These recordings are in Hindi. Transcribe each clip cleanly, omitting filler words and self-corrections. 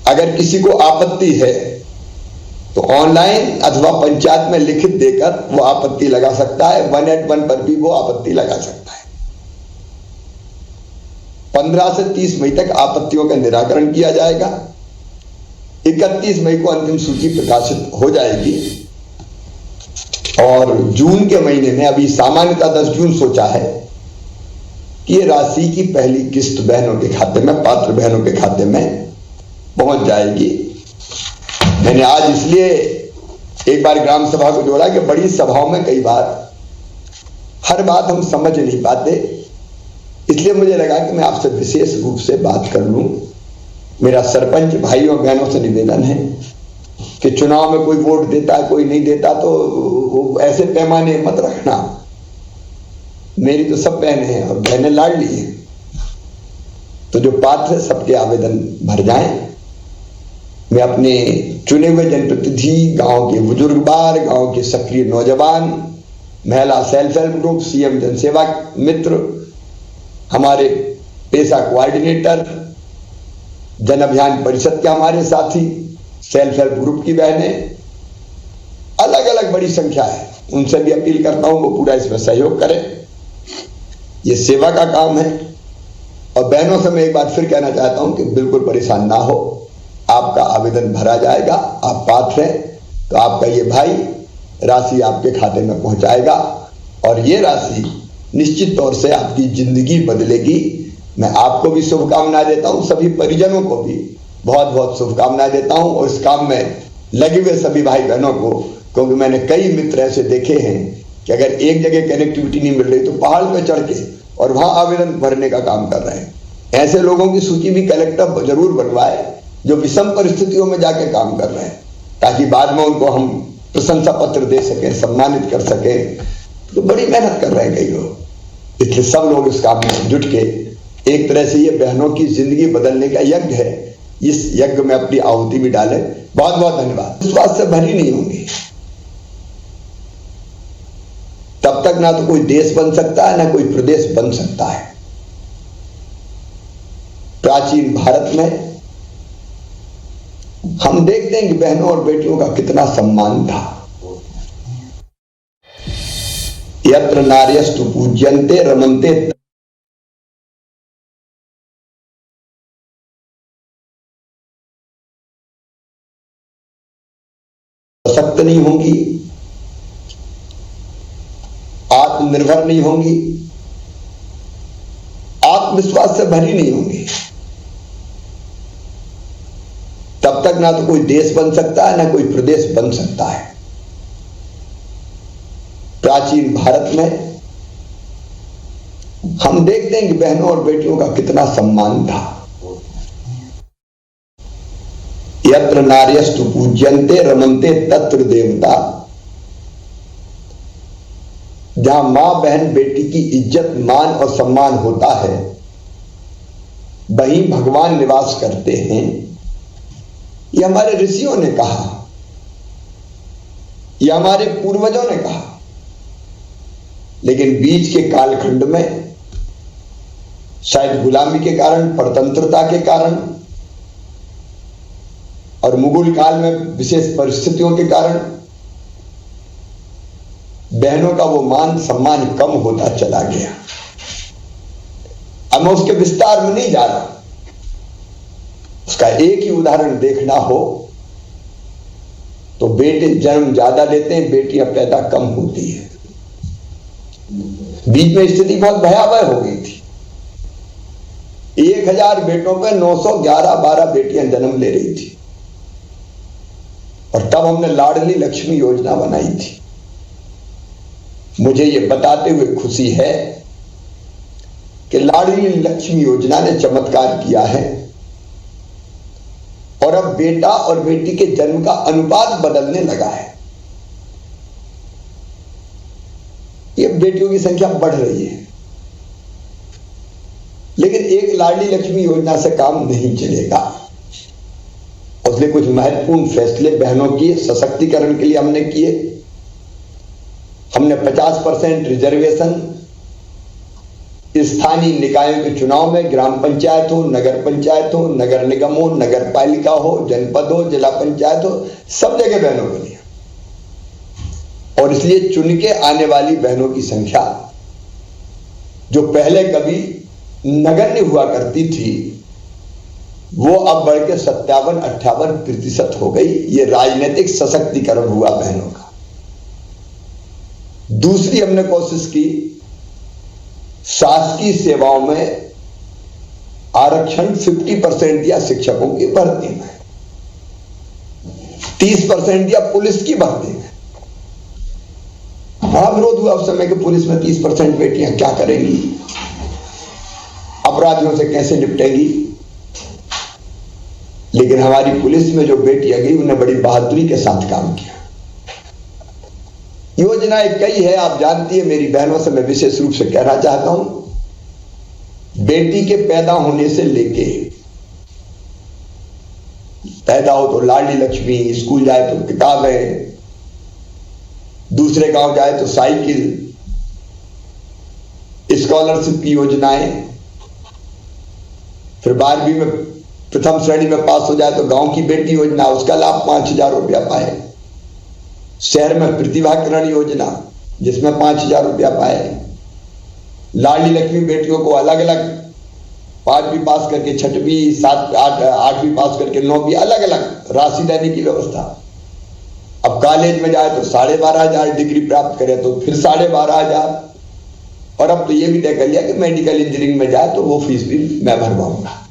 अगर किसी को आपत्ति है तो ऑनलाइन अथवा पंचायत में लिखित देकर वो आपत्ति लगा सकता है। 181 पर भी वो आपत्ति लगा सकता है। 15 से 30 मई तक आपत्तियों का निराकरण किया जाएगा। 31 मई को अंतिम सूची प्रकाशित हो जाएगी और जून के महीने में, अभी सामान्यतः 10 जून सोचा है कि ये राशि की पहली किस्त बहनों के खाते में, पात्र बहनों के खाते में पहुंच जाएगी। मैंने आज इसलिए एक बार ग्राम सभा को जोड़ा कि बड़ी सभाओं में कई बार हर बात हम समझ नहीं पाते, इसलिए मुझे लगा कि मैं आपसे विशेष रूप से बात कर लूं। मेरा सरपंच भाइयों बहनों से निवेदन है कि चुनाव में कोई वोट देता है, कोई नहीं देता, तो वो ऐसे पैमाने मत रखना। मेरी तो सब बहनें हैं और बहनें लाडली हैं, तो जो पात्र है सबके आवेदन भर जाएं। मैं अपने चुने हुए जनप्रतिनिधि, गांव के बुजुर्ग बार, गांव के सक्रिय नौजवान, महिला सेल्फ हेल्प ग्रुप, सीएम जनसेवा मित्र, हमारे पेशा कोऑर्डिनेटर, जन अभियान परिषद के हमारे साथी, सेल्फ हेल्प ग्रुप की बहनें, अलग अलग बड़ी संख्या है, उनसे भी अपील करता हूं वो पूरा इसमें सहयोग करें। ये सेवा का काम है। और बहनों से मैं एक बात फिर कहना चाहता हूं कि बिल्कुल परेशान ना हो, आपका आवेदन भरा जाएगा। आप पात्र हैं तो आपका ये भाई राशि आपके खाते में पहुंचाएगा और ये राशि निश्चित तौर से आपकी जिंदगी बदलेगी। मैं आपको भी शुभकामनाएं देता हूं, सभी परिजनों को भी बहुत बहुत शुभकामनाएं देता हूं और इस काम में लगे हुए सभी भाई बहनों को, क्योंकि मैंने कई मित्र ऐसे देखे हैं कि अगर एक जगह कनेक्टिविटी नहीं मिल रही तो पहाड़ पर चढ़ के और वहां आवेदन भरने का काम कर रहे हैं। ऐसे लोगों की सूची भी कलेक्टर जरूर बनवाए जो विषम परिस्थितियों में जाके काम कर रहे हैं, ताकि बाद में उनको हम प्रशंसा पत्र दे सकें, सम्मानित कर सकें। तो बड़ी मेहनत कर रहे हैं कई लोग, इसलिए सब लोग इस काम में जुट के एक तरह से ये बहनों की जिंदगी बदलने का यज्ञ है, इस यज्ञ में अपनी आहुति भी डालें। बहुत बहुत धन्यवाद। विश्वास से भरी नहीं होंगी तब तक ना तो कोई देश बन सकता है, ना कोई प्रदेश बन सकता है। प्राचीन भारत में हम देखते हैं कि बहनों और बेटियों का कितना सम्मान था। यत्र नार्यस्तु पूज्यन्ते रमन्ते, सशक्त नहीं होंगी, आत्मनिर्भर नहीं होंगी, आत्मविश्वास से भरी नहीं होंगी, तब तक ना तो कोई देश बन सकता है, ना कोई प्रदेश बन सकता है। प्राचीन भारत में हम देखते हैं कि बहनों और बेटियों का कितना सम्मान था। यत्र नार्यस्तु पूज्यन्ते रमन्ते तत्र देवता, जहां मां बहन बेटी की इज्जत मान और सम्मान होता है वहीं भगवान निवास करते हैं। ये हमारे ऋषियों ने कहा, ये हमारे पूर्वजों ने कहा, लेकिन बीच के कालखंड में शायद गुलामी के कारण, परतंत्रता के कारण और मुगल काल में विशेष परिस्थितियों के कारण बहनों का वो मान सम्मान कम होता चला गया। अब मैं उसके विस्तार में नहीं जा रहा, उसका एक ही उदाहरण देखना हो तो बेटे जन्म ज्यादा लेते हैं, बेटियां पैदा कम होती है। बीच में स्थिति बहुत भयावह हो गई थी। 1000 बेटों पे 911-12 बेटियां जन्म ले रही थी और तब हमने लाडली लक्ष्मी योजना बनाई थी। मुझे यह बताते हुए खुशी है कि लाडली लक्ष्मी योजना ने चमत्कार किया है और अब बेटा और बेटी के जन्म का अनुपात बदलने लगा है। ये बेटियों की संख्या बढ़ रही है, लेकिन एक लाडली लक्ष्मी योजना से काम नहीं चलेगा। उसने कुछ महत्वपूर्ण फैसले बहनों की सशक्तिकरण के लिए हमने किए। हमने 50% रिजर्वेशन स्थानीय निकायों के चुनाव में ग्राम पंचायत हो, नगर पंचायत हो, नगर निगम हो, नगर पालिका हो, जनपद हो, जिला पंचायत हो, सब जगह बहनों को लिया। और इसलिए चुन के आने वाली बहनों की संख्या जो पहले कभी नगण्य हुआ करती थी वो अब बढ़ के 57-58% हो गई। ये राजनीतिक सशक्तिकरण हुआ बहनों का। दूसरी हमने कोशिश की शासकीय सेवाओं में आरक्षण 50% दिया, शिक्षकों की भर्ती में 30% दिया, पुलिस की भर्ती में। बड़ा विरोध हुआ उस समय कि पुलिस में 30% बेटियां क्या करेंगी, अपराधियों से कैसे निपटेंगी। लेकिन हमारी पुलिस में जो बेटियां गई उन्हें बड़ी बहादुरी के साथ काम किया। योजनाएं कई है, आप जानती है। मेरी बहनों से मैं विशेष रूप से कहना चाहता हूं, बेटी के पैदा होने से लेके पैदा हो तो लाडली लक्ष्मी, स्कूल जाए तो किताबें, दूसरे गांव जाए तो साइकिल, स्कॉलरशिप की योजनाएं, फिर 12वीं में प्रथम श्रेणी में पास हो जाए तो गांव की बेटी योजना, उसका लाभ 5,000 रुपया पाए। शहर में प्रतिभा किरण योजना जिसमें 5,000 रुपया पाए। लाडली लक्ष्मी बेटियों को अलग अलग 5वीं पास करके 6वीं, 8वीं पास करके 9वीं अलग अलग राशि देने की व्यवस्था। अब कॉलेज में जाए तो 12,500, डिग्री प्राप्त करे तो फिर 12,500। और अब तो ये भी तय कर लिया कि मेडिकल इंजीनियरिंग में जाए तो वो फीस भी मैं भरवाऊंगा।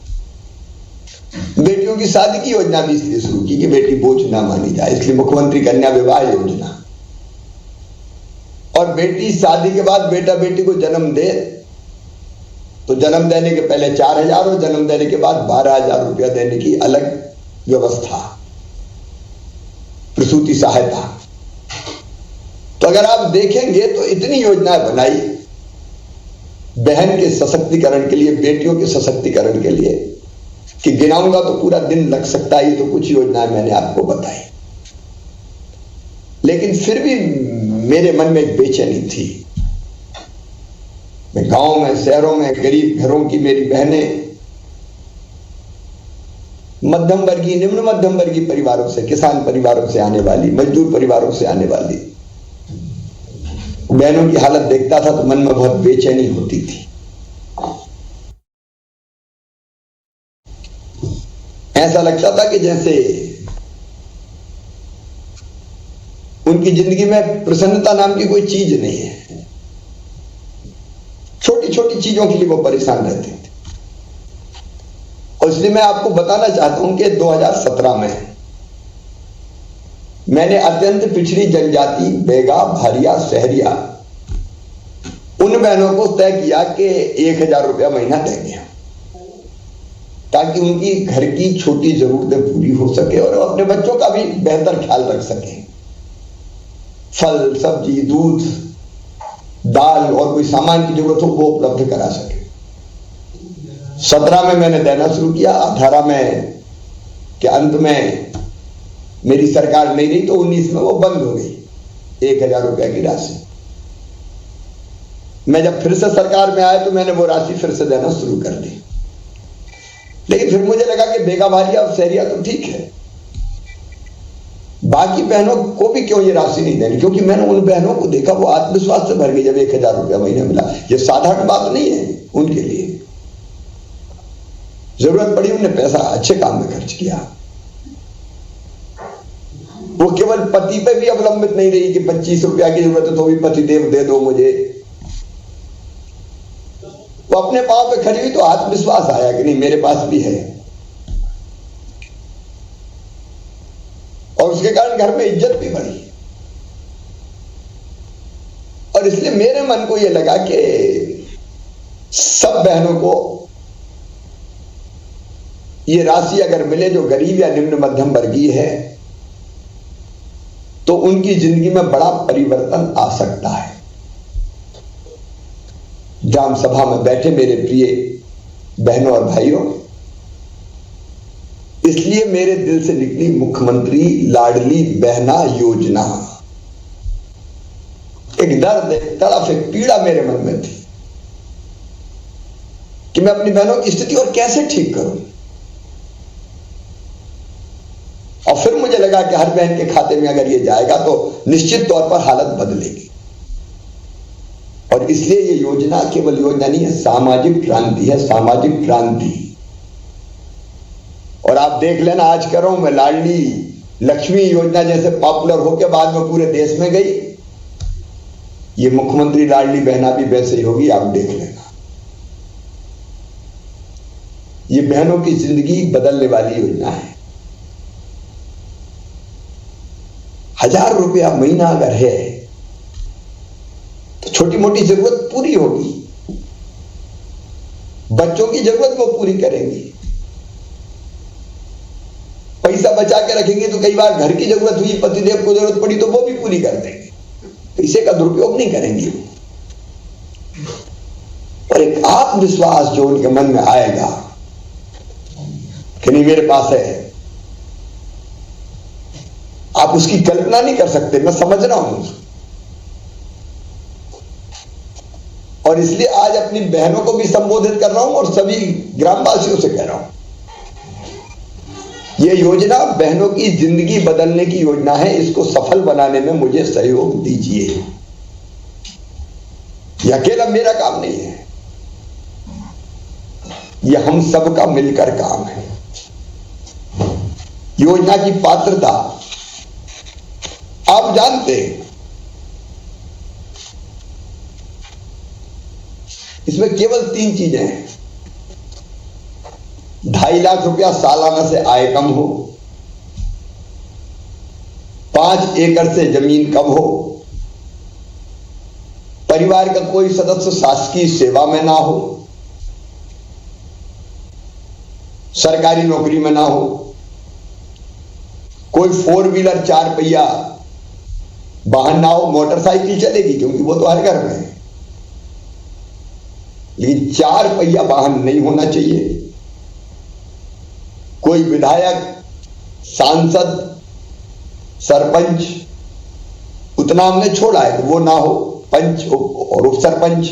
बेटियों की शादी की योजना भी इसलिए शुरू की कि बेटी बोझ ना मानी जाए, इसलिए मुख्यमंत्री कन्या विवाह योजना। और बेटी शादी के बाद बेटा बेटी को जन्म दे तो जन्म देने के पहले 4,000 और जन्म देने के बाद 12,000 रुपया देने की अलग व्यवस्था, प्रसूति सहायता। तो अगर आप देखेंगे तो इतनी योजनाएं बनाई बहन के सशक्तिकरण के लिए, बेटियों के सशक्तिकरण के लिए कि गिनाऊंगा तो पूरा दिन लग सकता है। ये तो कुछ योजनाएं मैंने आपको बताई, लेकिन फिर भी मेरे मन में एक बेचैनी थी। मैं गांव में, शहरों में, गरीब घरों की मेरी बहनें, मध्यम वर्गीय, निम्न मध्यम वर्गीय परिवारों से, किसान परिवारों से आने वाली, मजदूर परिवारों से आने वाली बहनों की हालत देखता था तो मन में बहुत बेचैनी होती थी। ऐसा लगता था कि जैसे उनकी जिंदगी में प्रसन्नता नाम की कोई चीज नहीं है। छोटी छोटी चीजों के लिए वो परेशान रहते थे। और इसलिए मैं आपको बताना चाहता हूं कि 2017 में मैंने अत्यंत पिछड़ी जनजाति, बेगा, भारिया, शहरिया, उन बहनों को तय किया कि 1,000 रुपया महीना देंगे ताकि उनकी घर की छोटी जरूरतें पूरी हो सके और अपने बच्चों का भी बेहतर ख्याल रख सके। फल, सब्जी, दूध, दाल और कोई सामान की जरूरत हो वो उपलब्ध करा सके। 17 में मैंने देना शुरू किया। 18 में के अंत में मेरी सरकार नहीं रही तो 19 में वो बंद हो गई 1,000 रुपया की राशि। मैं जब फिर से सरकार में आया तो मैंने वो राशि फिर से देना शुरू कर दी। लेकिन फिर मुझे लगा कि बेगा, भारिया और शहरिया तो ठीक है, बाकी बहनों को भी क्यों ये राशि नहीं देनी। क्योंकि मैंने उन बहनों को देखा वो आत्मविश्वास से भर गई जब 1,000 रुपया महीने मिला। ये साधारण बात नहीं है उनके लिए। जरूरत पड़ी उन्हें पैसा अच्छे काम में खर्च किया। वो केवल पति पे भी अवलंबित नहीं रही कि 25 रुपया की जरूरत है तो भी पति देव दे दो मुझे। वो अपने पांव पे खड़ी हुई तो आत्मविश्वास आया कि नहीं मेरे पास भी है। और उसके कारण घर में इज्जत भी बढ़ी। और इसलिए मेरे मन को यह लगा कि सब बहनों को ये राशि अगर मिले जो गरीब या निम्न मध्यम वर्गीय है तो उनकी जिंदगी में बड़ा परिवर्तन आ सकता है। ग्राम सभा में बैठे मेरे प्रिय बहनों और भाइयों, इसलिए मेरे दिल से निकली मुख्यमंत्री लाडली बहना योजना। एक दर्द, एक तड़फ, एक पीड़ा मेरे मन में थी कि मैं अपनी बहनों की स्थिति और कैसे ठीक करूं। और फिर मुझे लगा कि हर बहन के खाते में अगर ये जाएगा तो निश्चित तौर पर हालत बदलेगी। और इसलिए ये योजना केवल योजना नहीं है, सामाजिक क्रांति है, सामाजिक क्रांति। और आप देख लेना, आज कर रहा हूं मैं, लाडली लक्ष्मी योजना जैसे पॉपुलर होकर बाद में पूरे देश में गई, ये मुख्यमंत्री लाडली बहना भी वैसे ही होगी, आप देख लेना। ये बहनों की जिंदगी बदलने वाली योजना है। 1000 रुपया महीना अगर है तो छोटी मोटी जरूरत पूरी होगी, बच्चों की जरूरत वो पूरी करेंगी। पैसा बचा के रखेंगे तो कई बार घर की जरूरत हुई, पतिदेव को जरूरत पड़ी तो वो भी पूरी कर देंगे, पैसे का दुरुपयोग नहीं करेंगे। और एक आत्मविश्वास जो उनके मन में आएगा कि नहीं मेरे पास है, आप उसकी कल्पना नहीं कर सकते, मैं समझ रहा हूं। और इसलिए आज अपनी बहनों को भी संबोधित कर रहा हूं और सभी ग्रामवासियों से कह रहा हूं, यह योजना बहनों की जिंदगी बदलने की योजना है। इसको सफल बनाने में मुझे सहयोग दीजिए। यह अकेला मेरा काम नहीं है, यह हम सबका मिलकर काम है। योजना की पात्रता आप जानते हैं, इसमें केवल 3 चीजें हैं। 2.5 लाख रुपया सालाना से आय कम हो, 5 एकड़ से जमीन कम हो, परिवार का कोई सदस्य शासकीय सेवा में ना हो, सरकारी नौकरी में ना हो, कोई 4 व्हीलर 4 पहिया वाहन ना हो। मोटरसाइकिल चलेगी क्योंकि वो तो हर घर में है, लेकिन 4 पहिया वाहन नहीं होना चाहिए। कोई विधायक, सांसद, सरपंच, उतना हमने छोड़ा है वो ना हो। पंच और उप सरपंच,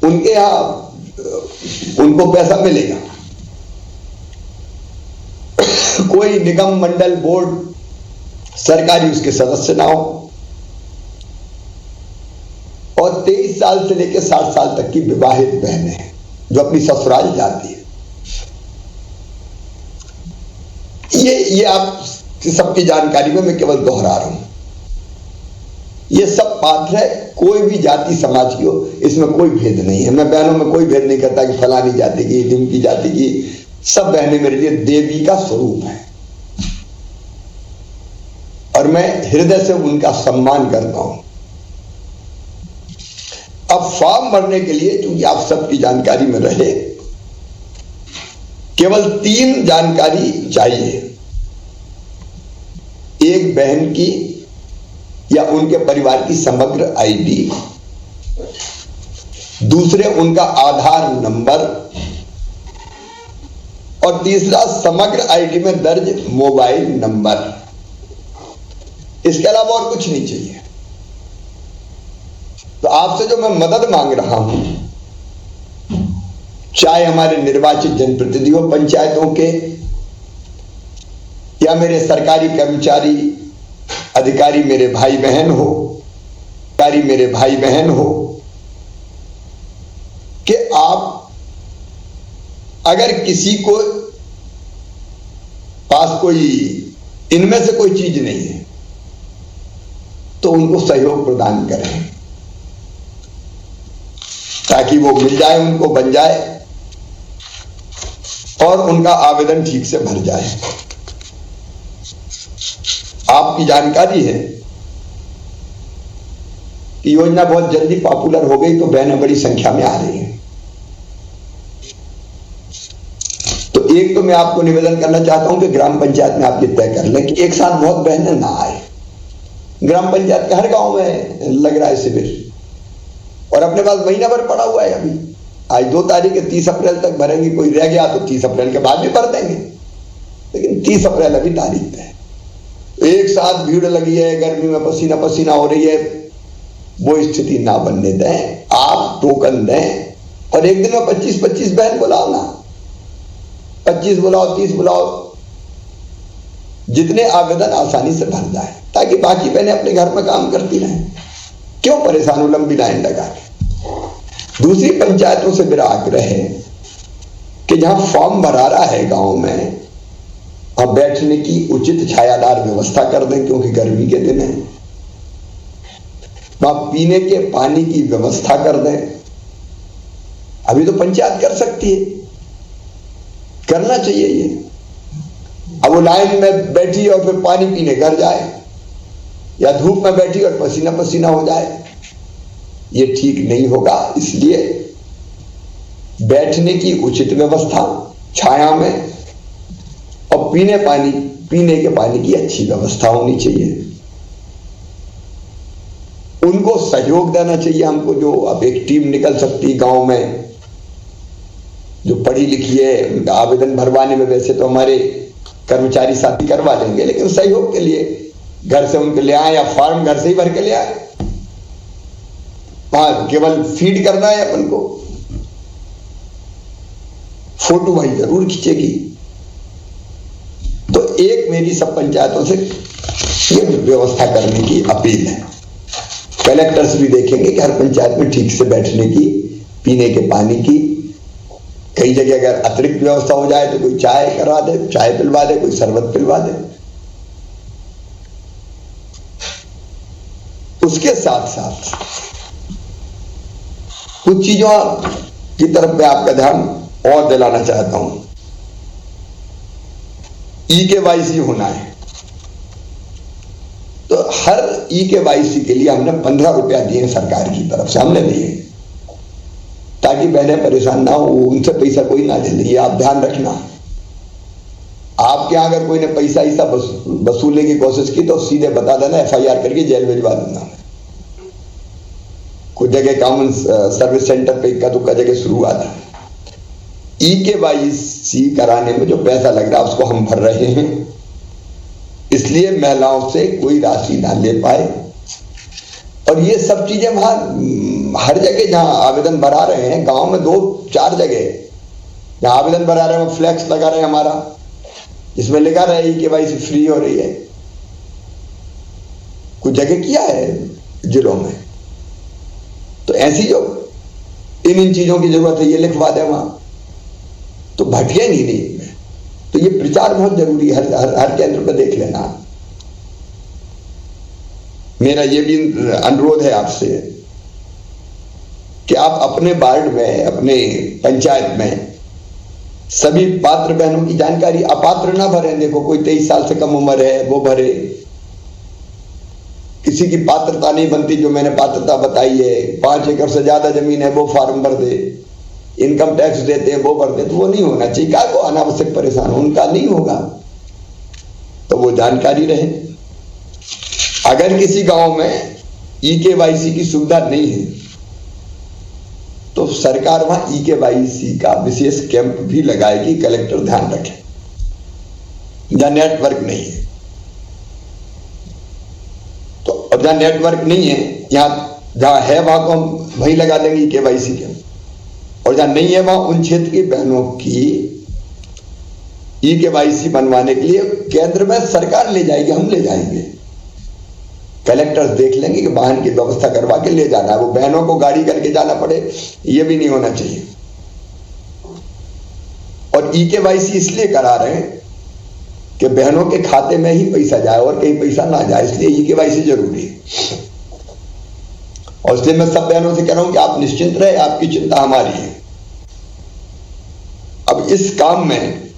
उनके यहां उनको पैसा मिलेगा। कोई निगम, मंडल, बोर्ड, सरकारी उसके सदस्य ना हो। और 23 साल से लेकर 60 साल तक की विवाहित बहनें हैं जो अपनी ससुराल जाती है। ये आप सबकी जानकारी में मैं केवल दोहरा रहा हूं। ये सब पात्र है, कोई भी जाति समाज की हो, इसमें कोई भेद नहीं है। मैं बहनों में कोई भेद नहीं करता कि फलानी जाति की, ढिमकी जाति की। सब बहनें मेरे लिए देवी का स्वरूप है और मैं हृदय से उनका सम्मान करता हूं। अब फॉर्म भरने के लिए, क्योंकि आप सबकी जानकारी में रहे, केवल 3 जानकारी चाहिए। एक बहन की या उनके परिवार की समग्र आईडी, दूसरे उनका आधार नंबर, और तीसरा समग्र आईडी में दर्ज मोबाइल नंबर। इसके अलावा और कुछ नहीं चाहिए। तो आपसे जो मैं मदद मांग रहा हूं, चाहे हमारे निर्वाचित जनप्रतिनिधियों पंचायतों के या मेरे सरकारी कर्मचारी अधिकारी मेरे भाई बहन हो, अधिकारी मेरे भाई बहन हो, कि आप अगर किसी को पास कोई इनमें से कोई चीज नहीं है तो उनको सहयोग प्रदान करें ताकि वो मिल जाए, उनको बन जाए और उनका आवेदन ठीक से भर जाए। आपकी जानकारी है कि योजना बहुत जल्दी पॉपुलर हो गई तो बहनें बड़ी संख्या में आ रही हैं। तो एक तो मैं आपको निवेदन करना चाहता हूं कि ग्राम पंचायत में आप ये तय कर लें कि एक साथ बहुत बहनें ना आए। ग्राम पंचायत के हर गांव में लग रहा है शिविर और अपने पास महीना भर पड़ा हुआ है। अभी आज 2 तारीख है, 30 अप्रैल तक भरेंगे। कोई रह गया तो 30 अप्रैल के बाद भी भर देंगे, लेकिन 30 अप्रैल अभी तारीख है। एक साथ भीड़ लगी है, गर्मी में पसीना पसीना हो रही है, वो स्थिति ना बनने दें। आप टोकन दें और एक दिन में 25-25 बहन बुलाओ ना, 25 बुलाओ, 30 बुलाओ, जितने आवेदन आसानी से भर जाए, ताकि बाकी बहनें अपने घर में काम करती रहें। क्यों परेशान हो लंबी लाइन लगा के। दूसरी पंचायतों से मेरा आग्रह है कि जहां फॉर्म भरा रहा है गांव में, अब बैठने की उचित छायादार व्यवस्था कर दें, क्योंकि गर्मी के दिन है। वहां पीने के पानी की व्यवस्था कर दें। अभी तो पंचायत कर सकती है, करना चाहिए ये। अब वो लाइन में बैठी और फिर पानी पीने घर जाए, या धूप में बैठी और पसीना पसीना हो जाए, ये ठीक नहीं होगा। इसलिए बैठने की उचित व्यवस्था छाया में, और पीने के पानी की अच्छी व्यवस्था होनी चाहिए। उनको सहयोग देना चाहिए हमको। जो अब एक टीम निकल सकती गांव में, जो पढ़ी लिखी है, उनका आवेदन भरवाने में वैसे तो हमारे कर्मचारी साथी करवा लेंगे, लेकिन सहयोग के लिए घर से उनके ले आए, या फॉर्म घर से ही भर के ले आए। वहां केवल फीड करना है अपन को। फोटो भाई जरूर खींचेगी। तो एक मेरी सब पंचायतों से ये व्यवस्था करने की अपील है। कलेक्टर्स भी देखेंगे कि हर पंचायत में ठीक से बैठने की, पीने के पानी की, कई जगह अगर अतिरिक्त व्यवस्था हो जाए तो कोई चाय करा दे, चाय पिलवा दे, कोई शरबत पिलवा दे। उसके साथ साथ कुछ चीजों की तरफ मैं आपका ध्यान और दिलाना चाहता हूं। ई-केवाईसी होना है, तो हर ई-केवाईसी के लिए हमने 15 रुपया दिए सरकार की तरफ से, हमने दिए, ताकि बहनें परेशान ना हो, उनसे पैसा कोई ना ले। ये आप ध्यान रखना। आपके यहां अगर कोई ने पैसा ऐसा वसूलने की कोशिश की तो सीधे बता देना, FIR करके जेल भिजवा दूंगा। कुछ जगह कॉमन सर्विस सेंटर पे इक्का दुक्का जगह शुरू हुआ था। ई-केवाईसी कराने में जो पैसा लग रहा है उसको हम भर रहे हैं, इसलिए महिलाओं से कोई राशि ना ले पाए। और ये सब चीजें वहां हर जगह जहां आवेदन भरा रहे हैं, गांव में 2-4 जगह जहां आवेदन भरा रहे हैं, वो फ्लैक्स लगा रहे हैं हमारा, जिसमें लिखा रहा है ई-केवाईसी फ्री हो रही है। कुछ जगह किया है जिलों में, तो ऐसी जो इन चीजों की जरूरत है ये लिखवा दे वहां, तो भटकेंगी नहीं। तो ये प्रचार बहुत जरूरी है, हर केंद्र पर देख लेना। मेरा ये भी अनुरोध है आपसे कि आप अपने वार्ड में, अपने पंचायत में सभी पात्र बहनों की जानकारी, अपात्र ना भरें। देखो कोई 23 साल से कम उम्र है वो भरे, किसी की पात्रता नहीं बनती, जो मैंने पात्रता बताई है, 5 एकड़ से ज्यादा जमीन है वो फॉर्म भर दे, इनकम टैक्स देते हैं वो भर दे। तो वो नहीं होना चाहिए। क्या को अनावश्यक परेशान, उनका नहीं होगा, तो वो जानकारी रहे। अगर किसी गांव में ई-केवाईसी की सुविधा नहीं है तो सरकार वहां ई-केवाईसी का विशेष कैंप भी लगाएगी। कलेक्टर ध्यान रखें, जहां नेटवर्क नहीं है, तो और जहां नेटवर्क नहीं है, जहां है वहां को हम वहीं लगा देंगे ई-केवाईसी कैंप, और जहां नहीं है वहां उन क्षेत्र की बहनों की ई-केवाईसी बनवाने के लिए केंद्र में सरकार ले जाएगी, हम ले जाएंगे। कलेक्टर्स देख लेंगे कि वाहन की व्यवस्था करवा के ले जाना है। वो बहनों को गाड़ी करके जाना पड़े, ये भी नहीं होना चाहिए। और ई-केवाईसी इसलिए करा रहे हैं कि बहनों के खाते में ही पैसा जाए और कहीं पैसा ना जाए, इसलिए ई-केवाईसी जरूरी है। और इसलिए मैं सब बहनों से कह रहा हूं कि आप निश्चिंत रहे, आपकी चिंता हमारी है। अब इस काम में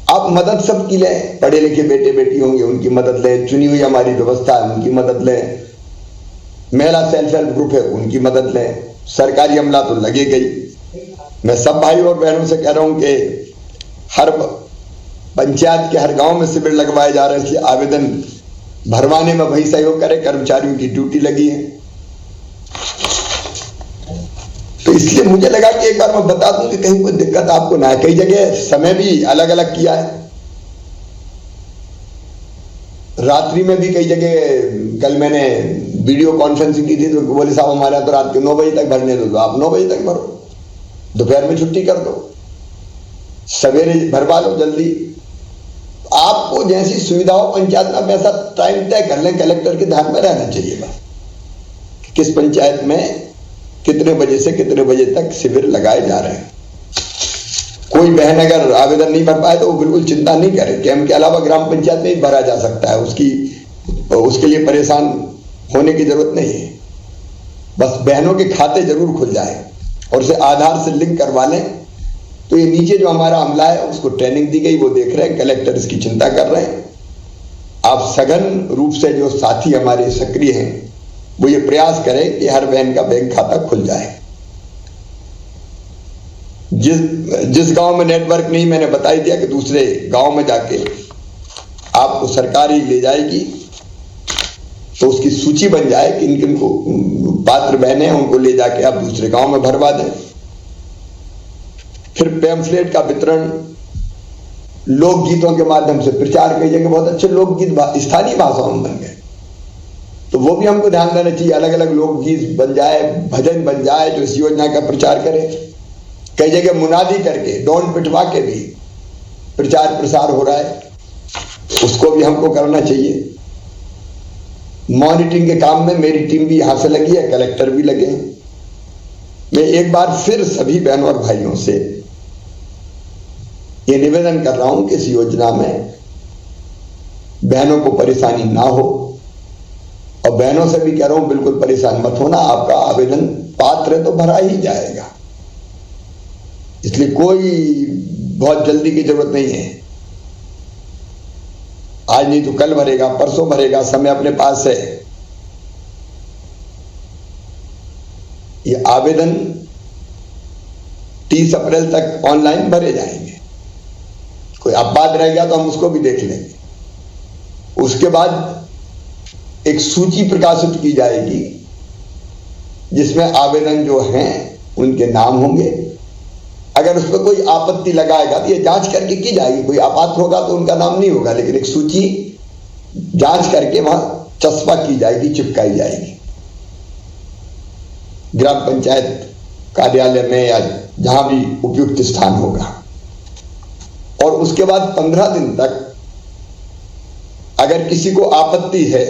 आप मदद सबकी लें, पढ़े लिखे बेटे बेटी होंगे उनकी मदद लें, चुनी हुई हमारी व्यवस्था है उनकी मदद लें, महिला सेल्फ हेल्प ग्रुप है उनकी मदद लें, सरकारी अमला तो लगे गई। मैं सब भाई और बहनों से कह रहा हूं कि हर पंचायत के हर गांव में शिविर लगवाए जा रहे हैं, इसलिए आवेदन भरवाने में वही सहयोग करें, कर्मचारियों की ड्यूटी लगी है। तो इसलिए मुझे लगा कि एक बार मैं बता दूं कि कहीं कोई दिक्कत आपको ना है। कई जगह समय भी अलग अलग किया है, रात्रि में भी कई जगह, कल मैंने वीडियो कॉन्फ्रेंसिंग की थी तो बोले साहब हमारे यहाँ तो रात के 9 बजे तक भरने दो, तो आप 9 बजे तक भरो, दोपहर में छुट्टी कर दो, सवेरे भरवा लो जल्दी। आपको जैसी सुविधा हो पंचायत में वैसा टाइम तय कर लें, कलेक्टर के ध्यान में रहना चाहिए बस, किस पंचायत में कितने बजे से कितने बजे तक शिविर लगाए जा रहे हैं। कोई बहन अगर आवेदन नहीं भर पाए तो वो बिल्कुल चिंता नहीं करे, कैंप के अलावा ग्राम पंचायत में ही भरा जा सकता है, उसके लिए परेशान होने की जरूरत नहीं है। बस बहनों के खाते जरूर खुल जाए और उसे आधार से लिंक करवा लें। तो ये नीचे जो हमारा अमला है उसको ट्रेनिंग दी गई, वो देख रहे हैं, कलेक्टर इसकी चिंता कर रहे हैं। आप सघन रूप से जो साथी हमारे सक्रिय हैं वो ये प्रयास करें कि हर बहन का बैंक खाता खुल जाए। जिस गांव में नेटवर्क नहीं, मैंने बता ही दिया कि दूसरे गांव में जाके आपको सरकार ही ले जाएगी, तो उसकी सूची बन जाए कि किन को पात्र बहनें हैं, उनको ले जाके आप दूसरे गांव में भरवा दें। फिर पैम्फलेट का वितरण, लोकगीतों के माध्यम से प्रचार, कई जगह बहुत अच्छे लोकगीत स्थानीय भाषाओं में बन गए, तो वो भी हमको ध्यान देना चाहिए। अलग अलग लोकगीत बन जाए, भजन बन जाए जो इस योजना का प्रचार करे। कई जगह मुनादी करके डॉन पिटवा के भी प्रचार प्रसार हो रहा है, उसको भी हमको करना चाहिए। मॉनिटरिंग के काम में मेरी टीम भी यहां से लगी है, कलेक्टर भी लगे हैं। मैं एक बार फिर सभी बहनों और भाइयों से ये निवेदन कर रहा हूं कि इस योजना में बहनों को परेशानी ना हो, और बहनों से भी कह रहा हूं बिल्कुल परेशान मत होना, आपका आवेदन पात्र है तो भरा ही जाएगा, इसलिए कोई बहुत जल्दी की जरूरत नहीं है। आज नहीं तो कल भरेगा, परसों भरेगा, समय अपने पास है। ये आवेदन 30 अप्रैल तक ऑनलाइन भरे जाएंगे। कोई अपवाद रह गया तो हम उसको भी देख लेंगे। उसके बाद एक सूची प्रकाशित की जाएगी जिसमें आवेदन जो हैं उनके नाम होंगे। अगर उसमें कोई आपत्ति लगाएगा तो ये जांच करके की जाएगी, कोई आपात होगा तो उनका नाम नहीं होगा, लेकिन एक सूची जांच करके वहां चस्पा की जाएगी, चिपकाई जाएगी ग्राम पंचायत कार्यालय में या जहां भी उपयुक्त स्थान होगा। और उसके बाद 15 दिन तक अगर किसी को आपत्ति है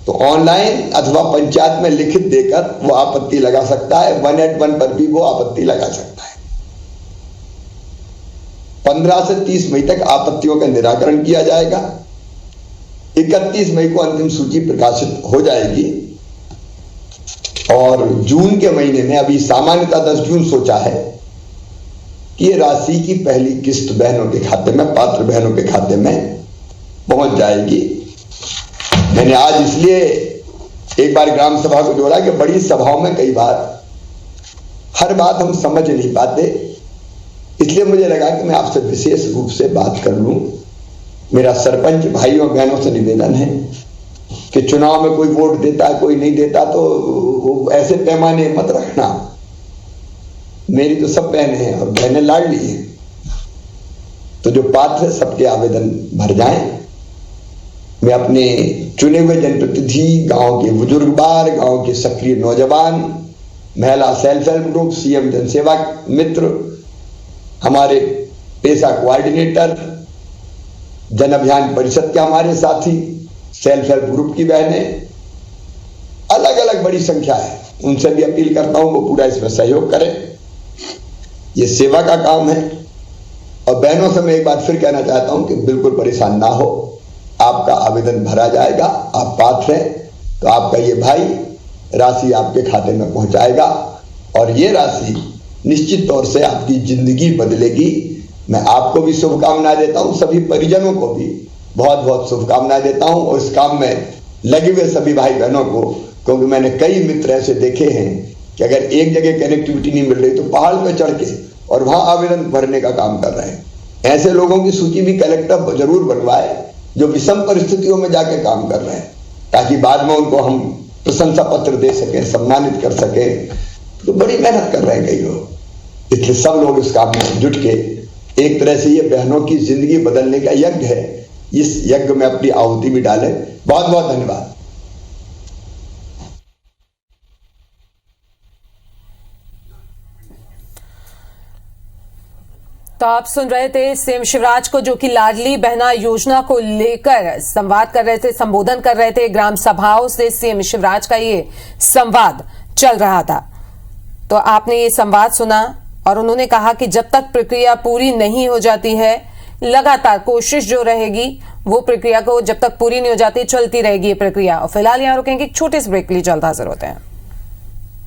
तो ऑनलाइन अथवा पंचायत में लिखित देकर वो आपत्ति लगा सकता है। 181 पर भी वो आपत्ति लगा सकता है। 15 से 30 मई तक आपत्तियों का निराकरण किया जाएगा। 31 मई को अंतिम सूची प्रकाशित हो जाएगी और जून के महीने में, अभी सामान्यतः 10 जून सोचा है कि ये राशि की पहली किस्त बहनों के खाते में, पात्र बहनों के खाते में पहुंच जाएगी। मैंने आज इसलिए एक बार ग्राम सभा को जोड़ा कि बड़ी सभाओं में कई बार हर बात हम समझ नहीं पाते, इसलिए मुझे लगा कि मैं आपसे विशेष रूप से बात कर लूं। मेरा सरपंच भाइयों बहनों से निवेदन है कि चुनाव में कोई वोट देता है कोई नहीं देता तो ऐसे पैमाने मत रखना। मेरी तो सब बहनें हैं और बहनें लाडली हैं, तो जो पात्र है सबके आवेदन भर जाएं। मैं अपने चुने हुए जनप्रतिनिधि, गांव के बुजुर्ग बार, गांव के सक्रिय नौजवान, महिला सेल्फ हेल्प ग्रुप, सीएम जनसेवा मित्र, हमारे पेशा कोऑर्डिनेटर, जन अभियान परिषद के हमारे साथी, सेल्फ हेल्प ग्रुप की बहनें, अलग अलग बड़ी संख्या है, उनसे भी अपील करता हूं वो पूरा इसमें सहयोग करें। ये सेवा का काम है। और बहनों से मैं एक बार फिर कहना चाहता हूं कि बिल्कुल परेशान ना हो, आपका आवेदन भरा जाएगा। आप पात्र हैं तो आपका ये भाई राशि आपके खाते में पहुंचाएगा और ये राशि निश्चित तौर से आपकी जिंदगी बदलेगी। मैं आपको भी शुभकामनाएं देता हूं, सभी परिजनों को भी बहुत बहुत शुभकामनाएं देता हूं और इस काम में लगे हुए सभी भाई बहनों को, क्योंकि मैंने कई मित्र ऐसे देखे हैं कि अगर एक जगह कनेक्टिविटी नहीं मिल रही तो पहाड़ पर चढ़ के और वहां आवेदन भरने का काम कर रहे हैं। ऐसे लोगों की सूची भी कलेक्टर जरूर बनवाए जो विषम परिस्थितियों में जाके काम कर रहे हैं, ताकि बाद में उनको हम प्रशंसा पत्र दे सके, सम्मानित कर सके। तो बड़ी मेहनत कर रहे हैं कई लोग, इसलिए सब लोग इस काम में जुट के एक तरह से ये बहनों की जिंदगी बदलने का यज्ञ है, इस यज्ञ में अपनी आहुति भी डालें। बहुत बहुत धन्यवाद। तो आप सुन रहे थे सीएम शिवराज को, जो कि लाडली बहना योजना को लेकर संवाद कर रहे थे, संबोधन कर रहे थे। ग्राम सभाओं से सीएम शिवराज का ये संवाद चल रहा था। तो आपने ये संवाद सुना और उन्होंने कहा कि जब तक प्रक्रिया पूरी नहीं हो जाती है, लगातार कोशिश जो रहेगी वो प्रक्रिया को जब तक पूरी नहीं हो जाती चलती रहेगी ये प्रक्रिया। और फिलहाल यहाँ रुकेंगे, एक छोटे से ब्रेक के लिए जल्द हाजिर होते हैं।